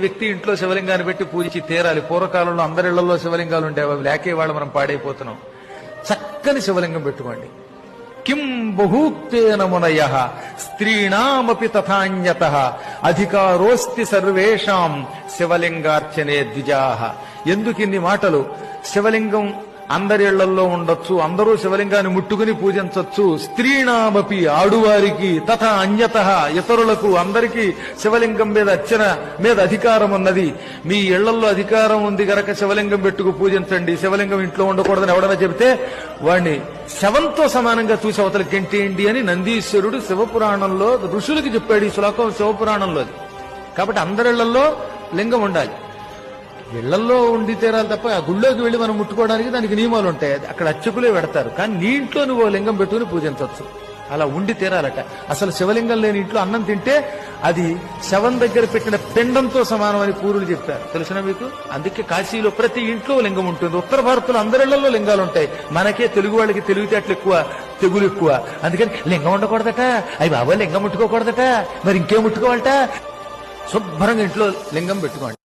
వ్యక్తి ఇంట్లో శివలింగాన్ని పెట్టి పూజించి తీరాలి. పూర్వకాలంలో అందరిళ్లలో శివలింగాలు ఉండేవి, అవి లేకే వాళ్ళు మనం పాడైపోతున్నాం. చక్కని శివలింగం పెట్టుకోండి. కిం బహూక్తేన మునయః స్త్రీణామపి తథాన్యతః అధికారోస్తి సర్వేషాం శివలింగార్చనే ద్విజాః. ఎందుకు ఇన్ని మాటలు? శివలింగం అందరి ఇళ్లలో ఉండొచ్చు, అందరూ శివలింగాన్ని ముట్టుకుని పూజించవచ్చు. స్త్రీణామపి ఆడువారికి, తథా అన్యతః ఇతరులకు, అందరికీ శివలింగం మీద అర్చన మీద అధికారం ఉన్నది. మీ ఇళ్లలో అధికారం ఉంది గనక శివలింగం పెట్టుకు పూజించండి. శివలింగం ఇంట్లో ఉండకూడదని ఎవడన్నా చెబితే వాణ్ణి శవంతో సమానంగా చూసి అవతల గెంటేయండి అని నందీశ్వరుడు శివపురాణంలో ఋషులకి చెప్పాడు. ఈ శ్లోకం శివపురాణంలోది. కాబట్టి అందరిళ్లలో లింగం ఉండాలి. ఇళ్లలో ఉండి తీరాలి తప్ప ఆ గుళ్ళోకి వెళ్లి మనం ముట్టుకోవడానికి దానికి నియమాలు ఉంటాయి. అక్కడ అర్చకులే పెడతారు. కానీ నీ ఇంట్లో నువ్వు లింగం పెట్టుకుని పూజించవచ్చు. అలా ఉండి తీరాలట. అసలు శివలింగం లేని ఇంట్లో అన్నం తింటే అది శవం దగ్గర పెట్టిన పిండంతో సమానం అని పూర్వులు చెప్పారు. తెలిసిన మీకు? అందుకే కాశీలో ప్రతి ఇంట్లో లింగం ఉంటుంది. ఉత్తర భారతంలో అందరిళ్లలో లింగాలు ఉంటాయి. మనకే తెలుగు వాళ్ళకి తెలివితేటలు ఎక్కువ, తెగులు ఎక్కువ. అందుకని లింగం ఉండకూడదట, అవి బాబా లింగం ముట్టుకోకూడదట, మరి ఇంకేం ముట్టుకోవాలట. శుభ్రంగా ఇంట్లో లింగం పెట్టుకోండి.